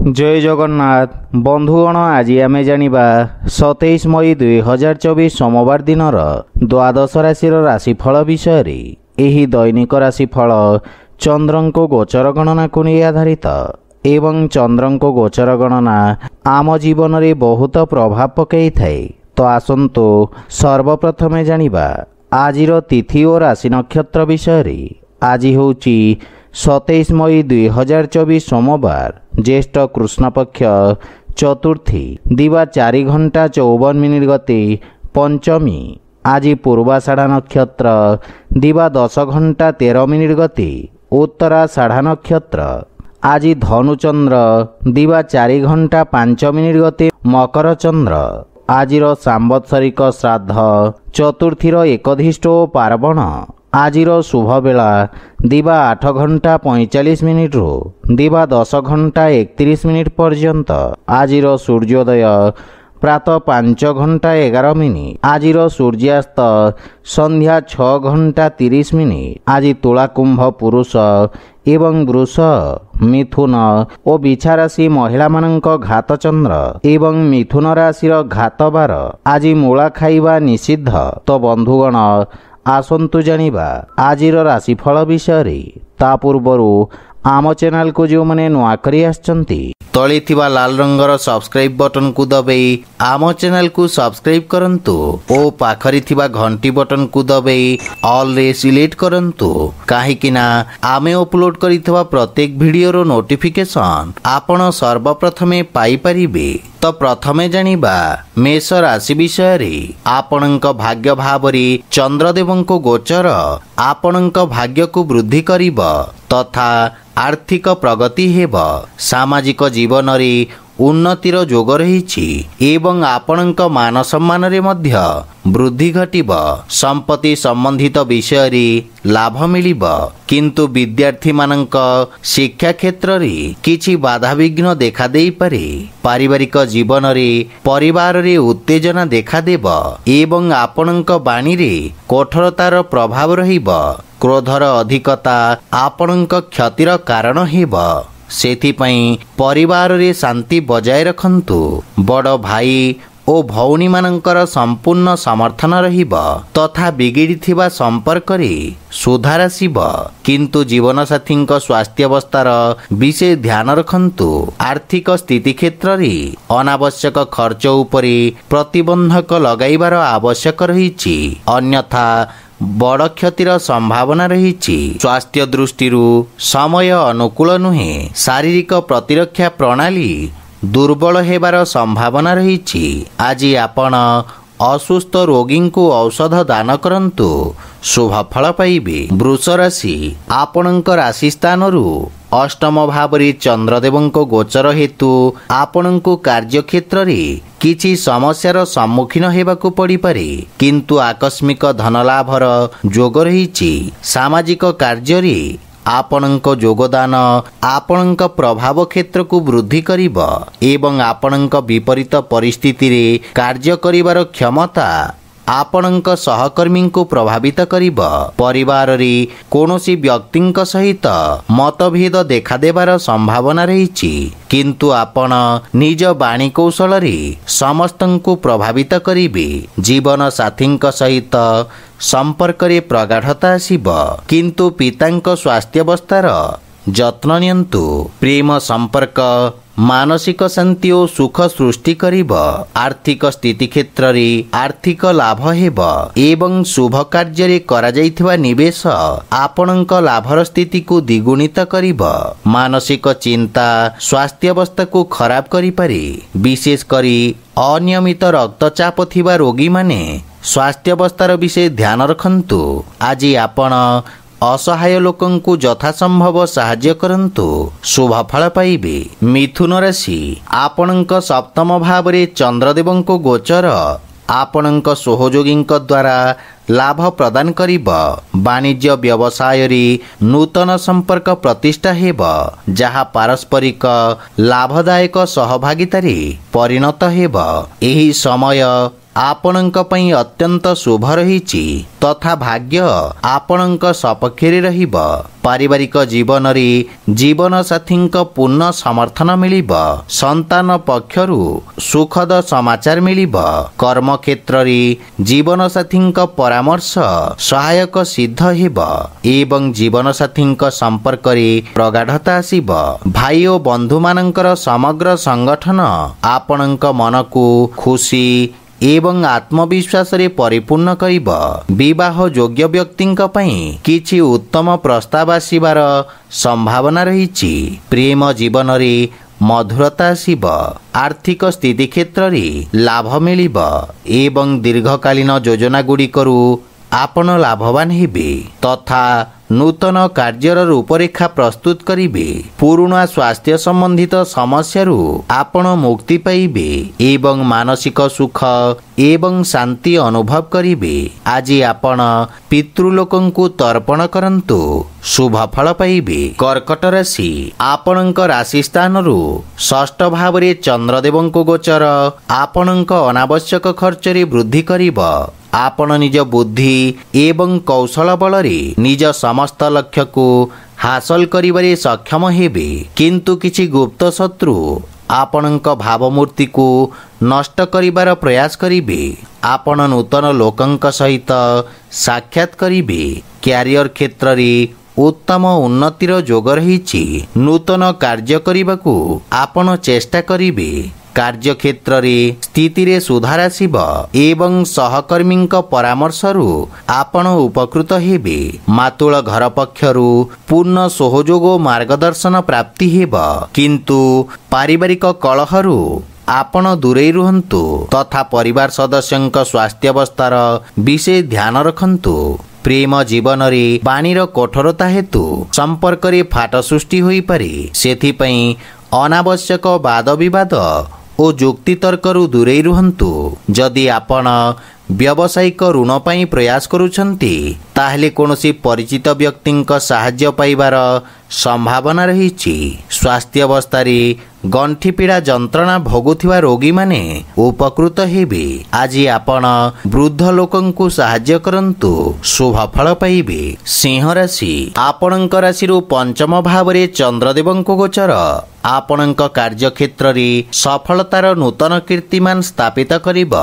जय जगन्नाथ बंधुगण आज आम जानिबा 27 मई 2024 सोमवार दिन द्वादश राशि राशिफल विषय रे। एही दैनिक राशिफल चंद्रंको गोचर गणना को नहीं आधारित एवं चंद्रंको गोचर गणना आम जीवन रे बहुत प्रभाव पकई थाए। तो आसंतु सर्वप्रथमे जानिबा आजिर तिथि और राशि नक्षत्र विषय रे। आज होची 27 मई 2024 सोमवार ज्येष्ठ कृष्ण पक्ष चतुर्थी दिवा 4 घंटा 54 मिनिट गते पंचमी। आज पूर्वाषाढ़ा नक्षत्र दिवा 10 घंटा 13 मिनिट गते उत्तराषाढ़ा नक्षत्र। आज धनुचंद्र दिवा 4 घंटा 5 मिनिट गते मकर चंद्र। आजिर सांवत्सरिक श्राद्ध चतुर्थीर एकधिष्ठ पार्वण। आजिर शुभ बेला दिवा 8 घंटा 45 मिनिट रू दिवा 10 घंटा 31 मिनिट पर्यंत। आजिर सूर्योदय प्रातः 5 घंटा 11 मिनिट। आजिर सूर्यास्त संध्या 6 घंटा 30 मिनिट। आज तुला कुंभ पुरुष एवं वृष मिथुन और बिछा राशि महिला मानक घात चंद्र एवं मिथुन राशि घात बार। आज मूला खाइबा निषिद्ध। तो बंधुगण आसंतु जानिबा आजिर राशिफल विषय रे। ता पूर्वरु आम चैनल को जो माने नुआ करी आछंती तळे थिबा लाल रंगर सब्सक्राइब बटन को दबाई आम चैनल को सब्सक्राइब करंतु ओ पाखरी थिबा घंटी बटन को दबाई ऑल रे सिलेक्ट करंतु काहेकिना आमे अपलोड करिथबा प्रत्येक वीडियो रो नोटिफिकेशन आपण सर्वप्रथमे पाई परिबे। तो प्रथमे जानिबा मेष राशि विषय रे। आपणक भाग्य भावरी चंद्रदेवंको गोचर आपणक भाग्य को वृद्धि करिब तथा आर्थिक प्रगति हेब। सामाजिक जीवन रे उन्नतिर जोग रही एवं आपणक मान सम्मान रे मध्य वृद्धि घटिब। संपत्ति संबंधित विषय रे लाभ मिलिब किंतु विद्यार्थी मानक शिक्षा क्षेत्र रे किछि बाधा विघ्न देखा देई पारे। पारिवारिक जीवन रे परिवार रे उत्तेजना देखा देब एवं आपणक बाणी रे कठोरतार प्रभाव रहिब। क्रोधर अधिकता आपणक क्षतिर कारण हेब। सेथिपई परिवार रे शांति बजाय रखंतु। बड़ भाई ओ भौणी मानकर संपूर्ण समर्थन रहिब तथा बिगिड़िथिबा संपर्क रे सुधार आसिब किंतु जीवन साथी स्वास्थ्य अवस्थार विशेष ध्यान रखंतु। आर्थिक स्थिति क्षेत्र रे अनावश्यक खर्च उपरे प्रतिबंधक लगाइबार आवश्यक रहिछि अन्यथा बड़ क्षतिर संभावना रही। स्वास्थ्य दृष्टि समय अनुकूल नुहे। शारीरिक प्रतिरक्षा प्रणाली दुर्बल हेबार संभावना रही। आज आपण असुस्थ रोगी को औषध दान करंतु शुभ फल पाइबे। वृष राशि आपणक राशि स्थान अष्टम भावरी चंद्रदेवंको गोचर हेतु आपणको कार्य क्षेत्र रे किछि समस्यार सम्मुखीन हेबाकू पड़ी पारे किंतु आकस्मिक धन लाभर जोग रही। सामाजिक कार्य रे आपणक योगदान आपणक प्रभाव क्षेत्र को वृद्धि करिब एवं आपणक विपरीत परिस्थिति रे कार्य करिवार क्षमता आपणक सहकर्मी को प्रभावित करिब। परिवार रे कोनोसी व्यक्तिंक सहित मतभेद देखा देबार संभावना रही किंतु आपण निज बाणी कौशल रे समस्तंकु प्रभावित करिबे। जीवन साथींक सहित संपर्क रे प्रगाढ़ता आसिब किंतु पितांक स्वास्थ्य अवस्थार जत्न नियंतु। प्रेम संपर्क मानसिक शांति और सुख सृष्टि करिब। आर्थिक स्थिति क्षेत्र रे आर्थिक लाभ हेब एवं शुभ कार्य रे करा जाइथिबा निवेश आपणक लाभर स्थिति को द्विगुणित करिब। मानसिक चिंता स्वास्थ्य अवस्था को खराब करि पारे। विशेष करी अनियमित रक्तचाप थिबा रोगी माने स्वास्थ्य अवस्थार विशेष ध्यान रखंतु। आज आपण असहाय लोकं को यथासंभव साहाय्य करंतु शुभ फल पाइबे। मिथुन राशि आपणक सप्तम भाव रे चंद्रदेवंको गोचर आपणक सहयोगींक द्वारा लाभ प्रदान करिब। वाणिज्य व्यवसाय रे नूतन संपर्क प्रतिष्ठा हेब जहा पारस्परिक लाभदायक सहभागिता रे परिणत हेब। एही समय ଆପଣଙ୍କ ପାଇଁ ଅତ୍ୟନ୍ତ ଶୁଭ ରହିଛି ତଥା ଭାଗ୍ୟ ଆପଣଙ୍କ ସପକ୍ଷରେ ରହିବ। ପାରିବାରିକ ଜୀବନରେ ଜୀବନସାଥୀଙ୍କ ପୂର୍ଣ୍ଣ ସମର୍ଥନ ମିଳିବ। ସନ୍ତାନ ପକ୍ଷରୁ ସୁଖଦ ସମାଚାର ମିଳିବ। କର୍ମକ୍ଷେତ୍ରରେ ଜୀବନସାଥୀଙ୍କ ପରାମର୍ଶ ସହାୟକ ସିଦ୍ଧ ହେବ ଏବଂ ଜୀବନସାଥୀଙ୍କ ସମ୍ପର୍କରେ ପ୍ରଗାଢ଼ତା ଆସିବ। ଭାଇ ଓ ବନ୍ଧୁମାନଙ୍କର ସମଗ୍ର ସଂଗଠନ ଆପଣଙ୍କ ମନକୁ ଖୁସି ଏବଂ ଆତ୍ମବିଶ୍ୱାସରେ ପରିପୂର୍ଣ୍ଣ କରିବ। ବିବାହ ଯୋଗ୍ୟ ବ୍ୟକ୍ତିଙ୍କ ପାଇଁ କିଛି ଉତ୍ତମ ପ୍ରସ୍ତାବ ଆସିବାର ସମ୍ଭାବନା ରହିଛି। ପ୍ରେମ ଜୀବନରେ ମଧୁରତା ଆସିବ। ଆର୍ଥିକ ସ୍ଥିତି କ୍ଷେତ୍ରରେ ଲାଭ ମିଳିବ ଏବଂ ଦୀର୍ଘକାଳୀନ ଯୋଜନାଗୁଡ଼ିକରୁ ଆପଣ ଲାଭବାନ ହେବେ ତଥା ନୂତନ କାର୍ଯ୍ୟର ରୂପରେଖା ପ୍ରସ୍ତୁତ କରିବେ। ପୁରୁଣା ସ୍ୱାସ୍ଥ୍ୟ ସମ୍ବନ୍ଧିତ ସମସ୍ୟାରୁ ଆପଣ ମୁକ୍ତି ପାଇବେ ଏବଂ ମାନସିକ ସୁଖ ଏବଂ ଶାନ୍ତି ଅନୁଭବ କରିବେ। ଆଜି ଆପଣ ପିତୃଲୋକଙ୍କୁ ତର୍ପଣ କରନ୍ତୁ, ଶୁଭ ଫଳ ପାଇବେ। କର୍କଟ ରାଶି, ଆପଣଙ୍କ ରାଶି ସ୍ଥାନରୁ ଷଷ୍ଠ ଭାବରେ ଚନ୍ଦ୍ରଦେବଙ୍କ ଗୋଚର ଆପଣଙ୍କ ଅନାବଶ୍ୟକ ଖର୍ଚ୍ଚରେ ବୃଦ୍ଧି କରିବ। ଆପଣ ନିଜ ବୁଦ୍ଧି ଏବଂ କୌଶଳ ବଳରେ ନିଜ ସମସ୍ତ ଲକ୍ଷ୍ୟକୁ ହାସଲ କରିବାରେ ସକ୍ଷମ ହେବେ, କିନ୍ତୁ କିଛି ଗୁପ୍ତ ଶତ୍ରୁ ଆପଣଙ୍କ ଭାବମୂର୍ତ୍ତିକୁ ନଷ୍ଟ କରିବାର ପ୍ରୟାସ କରିବେ। ଆପଣ ନୂତନ ଲୋକଙ୍କ ସହିତ ସାକ୍ଷାତ କରିବେ। କ୍ୟାରିୟର କ୍ଷେତ୍ରରେ ଉତ୍ତମ ଉନ୍ନତିର ଯୋଗ ରହିଛି। ନୂତନ କାର୍ଯ୍ୟ କରିବାକୁ ଆପଣ ଚେଷ୍ଟା କରିବେ। କାର୍ଯ୍ୟକ୍ଷେତ୍ରରେ ସ୍ଥିତିରେ ସୁଧାର ଆସିବ ଏବଂ ସହକର୍ମୀଙ୍କ ପରାମର୍ଶରୁ ଆପଣ ଉପକୃତ ହେବେ। ମାତୁଳ ଘର ପକ୍ଷରୁ ପୂର୍ଣ୍ଣ ସହଯୋଗ ଓ ମାର୍ଗଦର୍ଶନ ପ୍ରାପ୍ତି ହେବ, କିନ୍ତୁ ପାରିବାରିକ କଳହରୁ ଆପଣ ଦୂରେଇ ରୁହନ୍ତୁ ତଥା ପରିବାର ସଦସ୍ୟଙ୍କ ସ୍ୱାସ୍ଥ୍ୟାବସ୍ଥାର ବିଶେଷ ଧ୍ୟାନ ରଖନ୍ତୁ। ପ୍ରେମ ଜୀବନରେ ବାଣୀର କଠୋରତା ହେତୁ ସମ୍ପର୍କରେ ଫାଟ ସୃଷ୍ଟି ହୋଇପାରେ। ସେଥିପାଇଁ ଅନାବଶ୍ୟକ ବାଦ ବିବାଦ ଓ ଯୁକ୍ତିତର୍କରୁ ଦୂରେଇ ରୁହନ୍ତୁ। ଯଦି ଆପଣ ବ୍ୟବସାୟିକ ଋଣ ପାଇଁ ପ୍ରୟାସ କରୁଛନ୍ତି, ତାହେଲେ କୌଣସି ପରିଚିତ ବ୍ୟକ୍ତିଙ୍କ ସାହାଯ୍ୟ ପାଇବାର ସମ୍ଭାବନା ରହିଛି। ସ୍ୱାସ୍ଥ୍ୟାବସ୍ଥାରେ ଗଣ୍ଠିପୀଡ଼ା ଯନ୍ତ୍ରଣା ଭୋଗୁଥିବା ରୋଗୀମାନେ ଉପକୃତ ହେବେ। ଆଜି ଆପଣ ବୃଦ୍ଧ ଲୋକଙ୍କୁ ସାହାଯ୍ୟ କରନ୍ତୁ, ଶୁଭ ଫଳ ପାଇବେ। ସିଂହ ରାଶି, ଆପଣଙ୍କ ରାଶିରୁ ପଞ୍ଚମ ଭାବରେ ଚନ୍ଦ୍ରଦେବଙ୍କ ଗୋଚର ଆପଣଙ୍କ କାର୍ଯ୍ୟକ୍ଷେତ୍ରରେ ସଫଳତାର ନୂତନ କୀର୍ତ୍ତିମାନ ସ୍ଥାପିତ କରିବ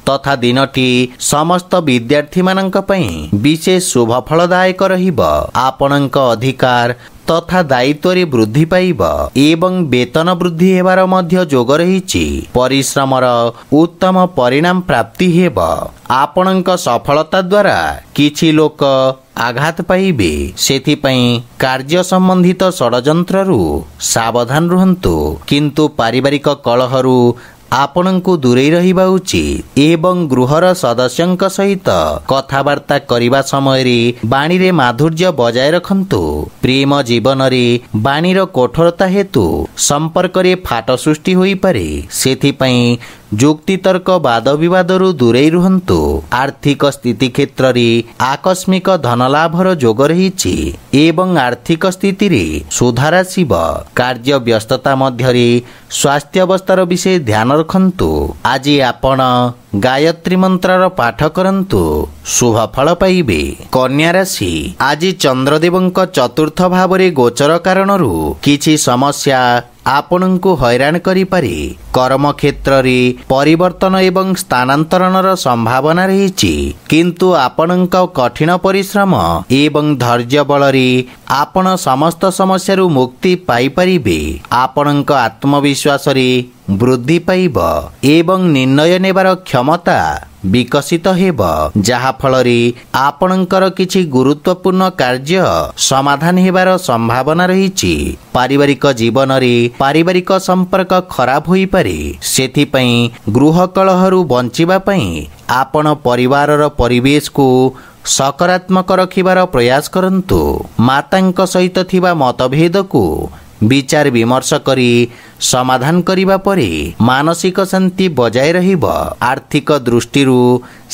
ତଥା ଦିନଟି ସମସ୍ତ ବିଦ୍ୟାର୍ଥୀମାନଙ୍କ ପାଇଁ ବିଶେଷ ଶୁଭ ଫଳଦାୟକ ରହିବ। ଆପଣଙ୍କ ଅଧିକାର ତଥା ଦାୟିତ୍ୱରେ ବୃଦ୍ଧି ପାଇବ ଏବଂ ବେତନ ବୃଦ୍ଧି ହେବାର ମଧ୍ୟ ଯୋଗ ରହିଛି। ପରିଶ୍ରମର ଉତ୍ତମ ପରିଣାମ ପ୍ରାପ୍ତି ହେବ। ଆପଣଙ୍କ ସଫଳତା ଦ୍ୱାରା କିଛି ଲୋକ ଆଘାତ ପାଇବେ, ସେଥିପାଇଁ କାର୍ଯ୍ୟ ସମ୍ବନ୍ଧିତ ଷଡ଼ଯନ୍ତ୍ରରୁ ସାବଧାନ ରୁହନ୍ତୁ, କିନ୍ତୁ ପାରିବାରିକ କଳହରୁ ଆପଣଙ୍କୁ ଦୂରେଇ ରହିବା ଉଚିତ ଏବଂ ଗୃହର ସଦସ୍ୟଙ୍କ ସହିତ କଥାବାର୍ତ୍ତା କରିବା ସମୟରେ ବାଣୀରେ ମାଧୁର୍ଯ୍ୟ ବଜାୟ ରଖନ୍ତୁ। ପ୍ରେମ ଜୀବନରେ ବାଣୀର କଠୋରତା ହେତୁ ସମ୍ପର୍କରେ ଫାଟ ସୃଷ୍ଟି ହୋଇପାରେ, ସେଥିପାଇଁ ଯୁକ୍ତିତର୍କ ବାଦ ବିବାଦରୁ ଦୂରେଇ ରୁହନ୍ତୁ। ଆର୍ଥିକ ସ୍ଥିତି କ୍ଷେତ୍ରରେ ଆକସ୍ମିକ ଧନଲାଭର ଯୋଗ ରହିଛି ଏବଂ ଆର୍ଥିକ ସ୍ଥିତିରେ ସୁଧାର ଆସିବ। କାର୍ଯ୍ୟ ବ୍ୟସ୍ତତା ମଧ୍ୟରେ ସ୍ୱାସ୍ଥ୍ୟାବସ୍ଥାର ବିଷୟ ଧ୍ୟାନ ରଖନ୍ତୁ। ଆଜି ଆପଣ ଗାୟତ୍ରୀ ମନ୍ତ୍ରର ପାଠ କରନ୍ତୁ, ଶୁଭ ଫଳ ପାଇବେ। କନ୍ୟା ରାଶି, ଆଜି ଚନ୍ଦ୍ରଦେବଙ୍କ ଚତୁର୍ଥ ଭାବରେ ଗୋଚର କାରଣରୁ କିଛି ସମସ୍ୟା ଆପଣଙ୍କୁ ହଇରାଣ କରିପାରେ। କର୍ମକ୍ଷେତ୍ରରେ ପରିବର୍ତ୍ତନ ଏବଂ ସ୍ଥାନାନ୍ତରଣର ସମ୍ଭାବନା ରହିଛି, କିନ୍ତୁ ଆପଣଙ୍କ କଠିନ ପରିଶ୍ରମ ଏବଂ ଧୈର୍ଯ୍ୟ ବଳରେ ଆପଣ ସମସ୍ତ ସମସ୍ୟାରୁ ମୁକ୍ତି ପାଇପାରିବେ। ଆପଣଙ୍କ ଆତ୍ମବିଶ୍ୱାସରେ ବୃଦ୍ଧି ପାଇବ ଏବଂ ନିର୍ଣ୍ଣୟ ନେବାର କ୍ଷମତା ବିକଶିତ ହେବ, ଯାହା ଫଳରେ ଆପଣଙ୍କର କିଛି ଗୁରୁତ୍ୱପୂର୍ଣ୍ଣ କାର୍ଯ୍ୟ ସମାଧାନ ହେବାର ସମ୍ଭାବନା ରହିଛି। ପାରିବାରିକ ଜୀବନରେ ପାରିବାରିକ ସମ୍ପର୍କ ଖରାପ ହୋଇପାରେ, ସେଥିପାଇଁ ଗୃହ କଳହରୁ ବଞ୍ଚିବା ପାଇଁ ଆପଣ ପରିବାରର ପରିବେଶକୁ ସକାରାତ୍ମକ ରଖିବାର ପ୍ରୟାସ କରନ୍ତୁ। ମାତାଙ୍କ ସହିତ ଥିବା ମତଭେଦକୁ ବିଚାର ବିମର୍ଶ କରି ସମାଧାନ କରିବା ପରେ ମାନସିକ ଶାନ୍ତି ବଜାୟ ରହିବ। ଆର୍ଥିକ ଦୃଷ୍ଟିରୁ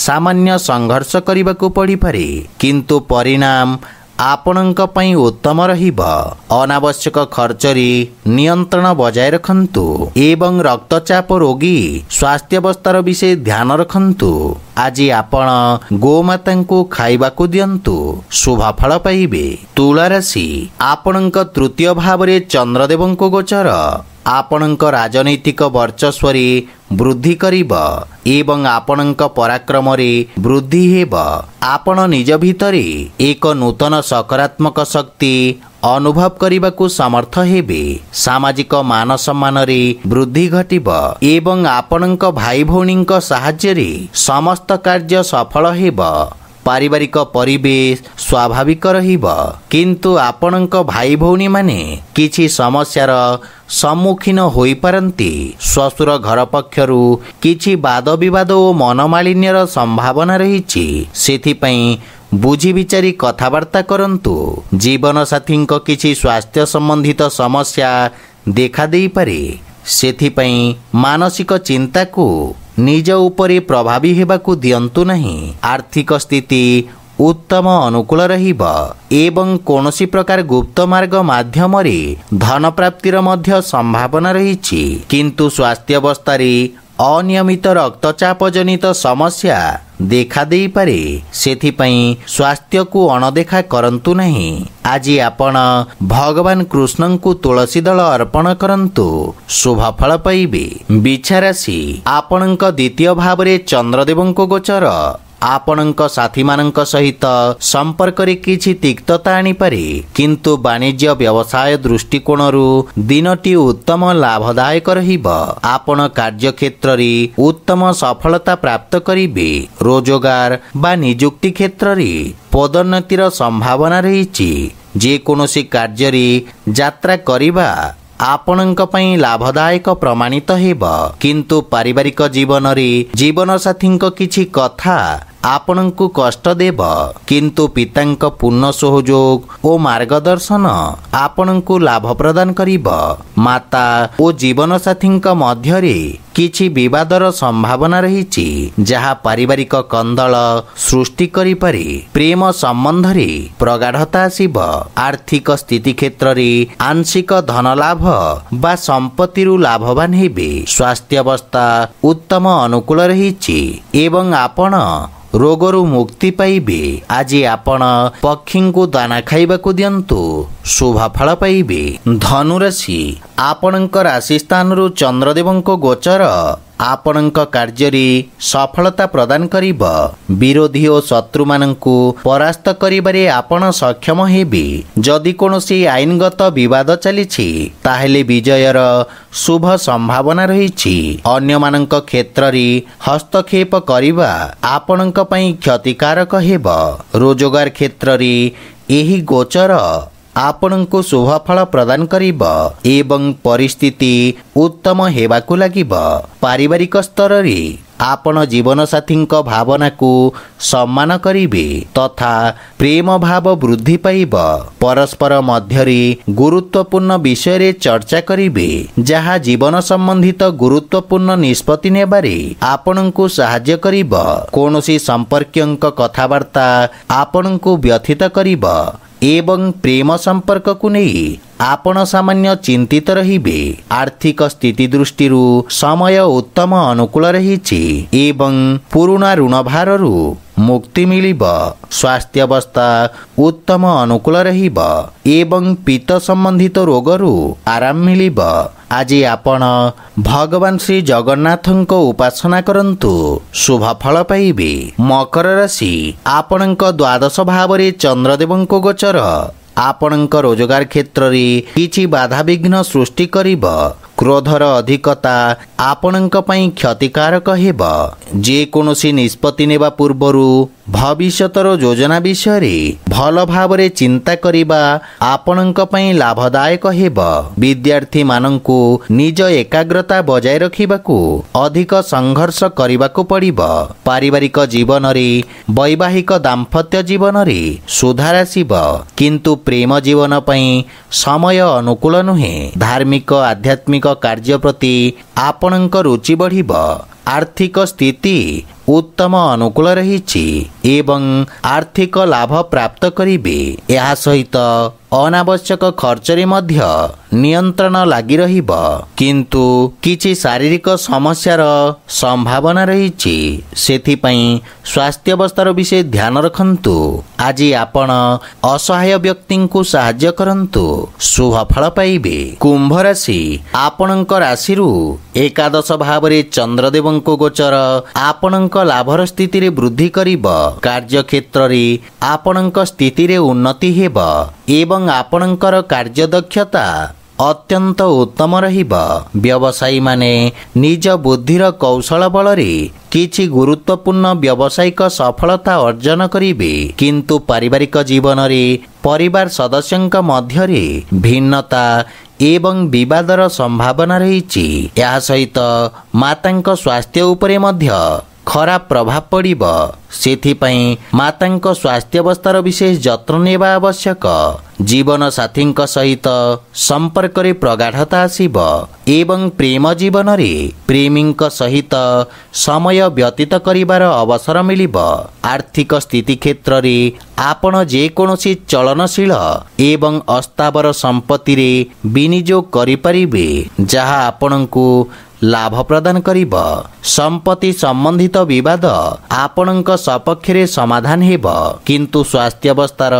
ସାମାନ୍ୟ ସଂଘର୍ଷ କରିବାକୁ ପଡ଼ିପାରେ, କିନ୍ତୁ ପରିଣାମ ଆପଣଙ୍କ ପାଇଁ ଉତ୍ତମ ରହିବ। ଅନାବଶ୍ୟକ ଖର୍ଚ୍ଚରେ ନିୟନ୍ତ୍ରଣ ବଜାୟ ରଖନ୍ତୁ ଏବଂ ରକ୍ତଚାପ ରୋଗୀ ସ୍ୱାସ୍ଥ୍ୟାବସ୍ଥାର ବିଷୟ ଧ୍ୟାନ ରଖନ୍ତୁ। ଆଜି ଆପଣ ଗୋମାତାଙ୍କୁ ଖାଇବାକୁ ଦିଅନ୍ତୁ, ଶୁଭ ଫଳ ପାଇବେ। ତୁଳା ରାଶି, ଆପଣଙ୍କ ତୃତୀୟ ଭାବରେ ଚନ୍ଦ୍ରଦେବଙ୍କ ଗୋଚର ଆପଣଙ୍କ ରାଜନୈତିକ ବର୍ଚସ୍ୱରେ ବୃଦ୍ଧି କରିବ ଏବଂ ଆପଣଙ୍କ ପରାକ୍ରମରେ ବୃଦ୍ଧି ହେବ। ଆପଣ ନିଜ ଭିତରେ ଏକ ନୂତନ ସକାରାତ୍ମକ ଶକ୍ତି ଅନୁଭବ କରିବାକୁ ସମର୍ଥ ହେବେ। ସାମାଜିକ ମାନ ସମ୍ମାନରେ ବୃଦ୍ଧି ଘଟିବ ଏବଂ ଆପଣଙ୍କ ଭାଇ ଭଉଣୀଙ୍କ ସାହାଯ୍ୟରେ ସମସ୍ତ କାର୍ଯ୍ୟ ସଫଳ ହେବ। ପାରିବାରିକ ପରିବେଶ ସ୍ୱାଭାବିକ ରହିବ, କିନ୍ତୁ ଆପଣଙ୍କ ଭାଇ ଭଉଣୀମାନେ କିଛି ସମସ୍ୟାର ସମ୍ମୁଖୀନ ହୋଇପାରନ୍ତି। ଶ୍ୱଶୁର ଘର ପକ୍ଷରୁ କିଛି ବାଦ ବିବାଦ ଓ ମନମାଳିନ୍ୟର ସମ୍ଭାବନା ରହିଛି, ସେଥିପାଇଁ ବୁଝି ବିଚାରି କଥାବାର୍ତ୍ତା କରନ୍ତୁ। ଜୀବନସାଥୀଙ୍କ କିଛି ସ୍ୱାସ୍ଥ୍ୟ ସମ୍ବନ୍ଧିତ ସମସ୍ୟା ଦେଖାଦେଇପାରେ, ସେଥିପାଇଁ ମାନସିକ ଚିନ୍ତାକୁ ନିଜ ଉପରେ ପ୍ରଭାବୀ ହେବାକୁ ଦିଅନ୍ତୁ ନାହିଁ। ଆର୍ଥିକ ସ୍ଥିତି ଉତ୍ତମ ଅନୁକୂଳ ରହିବ ଏବଂ କୌଣସି ପ୍ରକାର ଗୁପ୍ତ ମାର୍ଗ ମାଧ୍ୟମରେ ଧନ ପ୍ରାପ୍ତିର ମଧ୍ୟ ସମ୍ଭାବନା ରହିଛି, କିନ୍ତୁ ସ୍ୱାସ୍ଥ୍ୟାବସ୍ଥାରେ ଅନିୟମିତ ରକ୍ତଚାପ ଜନିତ ସମସ୍ୟା ଦେଖାଦେଇପାରେ, ସେଥିପାଇଁ ସ୍ୱାସ୍ଥ୍ୟକୁ ଅଣଦେଖା କରନ୍ତୁ ନାହିଁ। ଆଜି ଆପଣ ଭଗବାନ କୃଷ୍ଣଙ୍କୁ ତୁଳସୀ ଦଳ ଅର୍ପଣ କରନ୍ତୁ, ଶୁଭ ଫଳ ପାଇବେ। ବିଛା ରାଶି, ଆପଣଙ୍କ ଦ୍ୱିତୀୟ ଭାବରେ ଚନ୍ଦ୍ରଦେବଙ୍କ ଗୋଚର ଆପଣଙ୍କ ସାଥୀମାନଙ୍କ ସହିତ ସମ୍ପର୍କରେ କିଛି ତିକ୍ତତା ଆଣିପାରେ, କିନ୍ତୁ ବାଣିଜ୍ୟ ବ୍ୟବସାୟ ଦୃଷ୍ଟିକୋଣରୁ ଦିନଟି ଉତ୍ତମ ଲାଭଦାୟକ ରହିବ। ଆପଣ କାର୍ଯ୍ୟକ୍ଷେତ୍ରରେ ଉତ୍ତମ ସଫଳତା ପ୍ରାପ୍ତ କରିବେ। ରୋଜଗାର ବା ନିଯୁକ୍ତି କ୍ଷେତ୍ରରେ ପଦୋନ୍ନତିର ସମ୍ଭାବନା ରହିଛି। ଯେକୌଣସି କାର୍ଯ୍ୟରେ ଯାତ୍ରା କରିବା ଆପଣଙ୍କ ପାଇଁ ଲାଭଦାୟକ ପ୍ରମାଣିତ ହେବ, କିନ୍ତୁ ପାରିବାରିକ ଜୀବନରେ ଜୀବନସାଥୀଙ୍କ କିଛି କଥା ଆପଣଙ୍କୁ କଷ୍ଟ ଦେବ, କିନ୍ତୁ ପିତାଙ୍କ ପୂର୍ଣ୍ଣ ସହଯୋଗ ଓ ମାର୍ଗଦର୍ଶନ ଆପଣଙ୍କୁ ଲାଭ ପ୍ରଦାନ କରିବ। ମାତା ଓ ଜୀବନସାଥୀଙ୍କ ମଧ୍ୟରେ କିଛି ବିବାଦର ସମ୍ଭାବନା ରହିଛି, ଯାହା ପାରିବାରିକ କନ୍ଦଳ ସୃଷ୍ଟି କରିପାରେ। ପ୍ରେମ ସମ୍ବନ୍ଧରେ ପ୍ରଗାଢ଼ତା ଆସିବ। ଆର୍ଥିକ ସ୍ଥିତି କ୍ଷେତ୍ରରେ ଆଂଶିକ ଧନ ଲାଭ ବା ସମ୍ପତ୍ତିରୁ ଲାଭବାନ ହେବେ। ସ୍ୱାସ୍ଥ୍ୟାବସ୍ଥା ଉତ୍ତମ ଅନୁକୂଳ ରହିଛି ଏବଂ ଆପଣ ରୋଗରୁ ମୁକ୍ତି ପାଇବେ। ଆଜି ଆପଣ ପକ୍ଷୀଙ୍କୁ ଦାନା ଖାଇବାକୁ ଦିଅନ୍ତୁ, ଶୁଭ ଫଳ ପାଇବେ। ଧନୁରାଶି, ଆପଣଙ୍କ ରାଶି ସ୍ଥାନରୁ ଚନ୍ଦ୍ରଦେବଙ୍କ ଗୋଚର ଆପଣଙ୍କ କାର୍ଯ୍ୟରେ ସଫଳତା ପ୍ରଦାନ କରିବ। ବିରୋଧୀ ଓ ଶତ୍ରୁମାନଙ୍କୁ ପରାସ୍ତ କରିବାରେ ଆପଣ ସକ୍ଷମ ହେବେ। ଯଦି କୌଣସି ଆଇନଗତ ବିବାଦ ଚାଲିଛି, ତାହେଲେ ବିଜୟର ଶୁଭ ସମ୍ଭାବନା ରହିଛି। ଅନ୍ୟମାନଙ୍କ କ୍ଷେତ୍ରରେ ହସ୍ତକ୍ଷେପ କରିବା ଆପଣଙ୍କ ପାଇଁ କ୍ଷତିକାରକ ହେବ। ରୋଜଗାର କ୍ଷେତ୍ରରେ ଏହି ଗୋଚର ଆପଣଙ୍କୁ ଶୁଭ ଫଳ ପ୍ରଦାନ କରିବ ଏବଂ ପରିସ୍ଥିତି ଉତ୍ତମ ହେବାକୁ ଲାଗିବ। ପାରିବାରିକ ସ୍ତରରେ ଆପଣ ଜୀବନସାଥୀଙ୍କ ଭାବନାକୁ ସମ୍ମାନ କରିବେ ତଥା ପ୍ରେମ ଭାବ ବୃଦ୍ଧି ପାଇବ। ପରସ୍ପର ମଧ୍ୟରେ ଗୁରୁତ୍ୱପୂର୍ଣ୍ଣ ବିଷୟରେ ଚର୍ଚ୍ଚା କରିବେ, ଯାହା ଜୀବନ ସମ୍ବନ୍ଧିତ ଗୁରୁତ୍ୱପୂର୍ଣ୍ଣ ନିଷ୍ପତ୍ତି ନେବାରେ ଆପଣଙ୍କୁ ସାହାଯ୍ୟ କରିବ। କୌଣସି ସମ୍ପର୍କୀୟଙ୍କ କଥାବାର୍ତ୍ତା ଆପଣଙ୍କୁ ବ୍ୟଥିତ କରିବ ଏବଂ ପ୍ରେମ ସମ୍ପର୍କକୁ ନେଇ ଆପଣ ସାମାନ୍ୟ ଚିନ୍ତିତ ରହିବେ। ଆର୍ଥିକ ସ୍ଥିତି ଦୃଷ୍ଟିରୁ ସମୟ ଉତ୍ତମ ଅନୁକୂଳ ରହିଛି ଏବଂ ପୁରୁଣା ଋଣ ଭାରରୁ ମୁକ୍ତି ମିଳିବ। ସ୍ୱାସ୍ଥ୍ୟାବସ୍ଥା ଉତ୍ତମ ଅନୁକୂଳ ରହିବ ଏବଂ ପିତ୍ତ ସମ୍ବନ୍ଧିତ ରୋଗରୁ ଆରାମ ମିଳିବ। ଆଜି ଆପଣ ଭଗବାନ ଶ୍ରୀ ଜଗନ୍ନାଥଙ୍କ ଉପାସନା କରନ୍ତୁ, ଶୁଭ ଫଳ ପାଇବେ। ମକର ରାଶି, ଆପଣଙ୍କ ଦ୍ୱାଦଶ ଭାବରେ ଚନ୍ଦ୍ରଦେବଙ୍କ ଗୋଚର ଆପଣଙ୍କ ରୋଜଗାର କ୍ଷେତ୍ରରେ କିଛି ବାଧାବିଘ୍ନ ସୃଷ୍ଟି କରିବ। କ୍ରୋଧର ଅଧିକତା ଆପଣଙ୍କ ପାଇଁ କ୍ଷତିକାରକ ହେବ। ଯେକୌଣସି ନିଷ୍ପତ୍ତି ନେବା ପୂର୍ବରୁ ଭବିଷ୍ୟତର ଯୋଜନା ବିଷୟରେ ଭଲ ଭାବରେ ଚିନ୍ତା କରିବା ଆପଣଙ୍କ ପାଇଁ ଲାଭଦାୟକ ହେବ। ବିଦ୍ୟାର୍ଥୀମାନଙ୍କୁ ନିଜ ଏକାଗ୍ରତା ବଜାୟ ରଖିବାକୁ ଅଧିକ ସଂଘର୍ଷ କରିବାକୁ ପଡ଼ିବ। ପାରିବାରିକ ଜୀବନରେ ବୈବାହିକ ଦାମ୍ପତ୍ୟ ଜୀବନରେ ସୁଧାର ଆସିବ, କିନ୍ତୁ ପ୍ରେମ ଜୀବନ ପାଇଁ ସମୟ ଅନୁକୂଳ ନୁହେଁ। ଧାର୍ମିକ ଆଧ୍ୟାତ୍ମିକ କାର୍ଯ୍ୟ ପ୍ରତି ଆପଣଙ୍କ ରୁଚି ବଢ଼ିବ। ଆର୍ଥିକ ସ୍ଥିତି उत्तम अनुकूल रही एवं आर्थिक लाभ प्राप्त करिबे। यह सहित अनावश्यक खर्चरे मध्य नियंत्रण लगी रहिबो, किंतु किछि शारीरिक समस्यार संभावना रही। सेथिपई स्वास्थ्य अवस्थार विषय ध्यान रखंतु। आज आपण असहाय व्यक्ति को साहाय्य करंतु, शुभ फल पाइबे। कुंभ राशि, आपणक राशिरु एकादश भाव रे चंद्रदेव को गोचर आपणक लाभर स्थिति रे वृद्धि करिबो। कार्य क्षेत्र रे आपणक स्थिति रे उन्नति हेबो एवं आपणकर कार्यदक्षता अत्यंत उत्तम रहिबो। व्यवसायी माने निज बुद्धिर कौशल बलरे किछि गुरुत्वपूर्ण व्यावसायिक सफलता अर्जन करिबे, किंतु पारिवारिक जीवन रे परिवार सदस्यंक मध्यरे भिन्नता एवं विवादर संभावना रही। या सहित मातांक स्वास्थ्य उपरे मध्य खराब प्रभाव पड़िबो। सेथिपई मातांक स्वास्थ्य अवस्थार विशेष जत्न नेबा आवश्यक। जीवन साथी सहित संपर्क रे प्रगाढ़ता आसीबो एवं प्रेम जीवन रे प्रेमी सहित समय व्यतीत करिवार अवसर मिलिबो। आर्थिक स्थिति क्षेत्र रे आपण जे कोनोसी चलनशील एवं अस्तावर संपत्ति रे विनियोग करि परिबे, जहा आपणकु लाभ प्रदान करिबो। संपत्ति संबंधित विवाद आपणक सपक्ष रे समाधान हेबो, किंतु स्वास्थ्य अवस्थार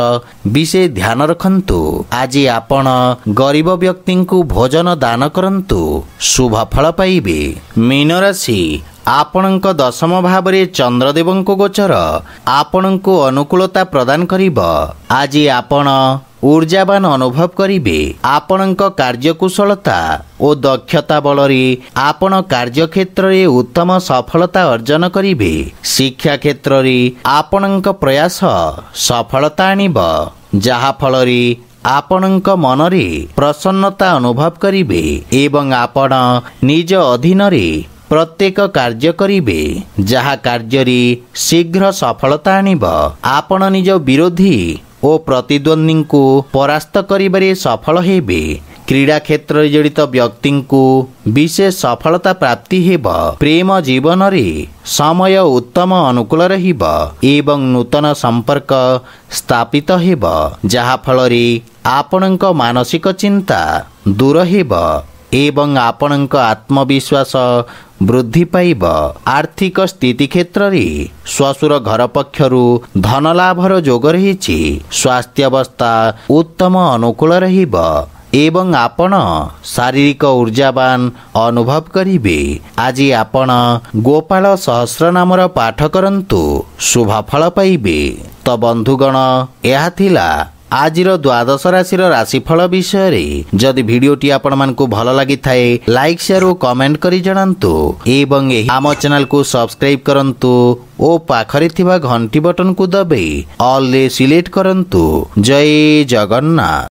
विषय ध्यान रखंतु। आज आपण गरीब व्यक्ति को भोजन दान करंतु, शुभ फल पाइबे। मीन राशि, आपणक दशम भाव रे चंद्रदेव को गोचर आपणकु अनुकूलता प्रदान करिबो। आज आपण ऊर्जावान अनुभव करिबे। आपणक कार्यकुशलता और दक्षता बलरे आपण कार्यक्षेत्र रे उत्तम सफलता अर्जन करिबे। शिक्षा क्षेत्र रे आपणक प्रयास सफलता आनिबो, जहा फलरे आपणक मनरे प्रसन्नता अनुभव करिबे एवं आपण निज अधीन रे प्रत्येक कार्य करिबे, जहा कार्य रे शीघ्र सफलता आनिबो। आपण निज विरोधी और प्रतिद्वंदी को परास्त करिबारे सफल हेबे। क्रीड़ा क्षेत्र रे जड़ित व्यक्ति को विशेष सफलता प्राप्ति हेब। प्रेम जीवन रे समय उत्तम अनुकूल रहिबो एवं नूतन संपर्क स्थापित हेब, जहा फलरे आपणक मानसिक चिंता दूर हेब एवं आपणक आत्मविश्वास वृद्धि पाइब। आर्थिक स्थिति क्षेत्र रे श्वशुर घर पक्षरु धन लाभर जोग रही। स्वास्थ्य अवस्था उत्तम अनुकूल रहिब एवं आपण शारीरिक ऊर्जावान अनुभव करिबे। आज आपण गोपाल सहस्र नामर पाठ करंतु, शुभ फल पाइबे। तो बंधुगण, यह थिला आजिर द्वादश राशि राशिफल विषय रे। जदि वीडियोटी आपण मानकु भल लागि थाए लाइक शेयर और कमेंट करि जणांतु एवं आम चैनल को सब्सक्राइब करंतु ओ पाखरे थिबा घंटी बटन को दबे ऑल रे सिलेक्ट करंतु। जय जगन्नाथ।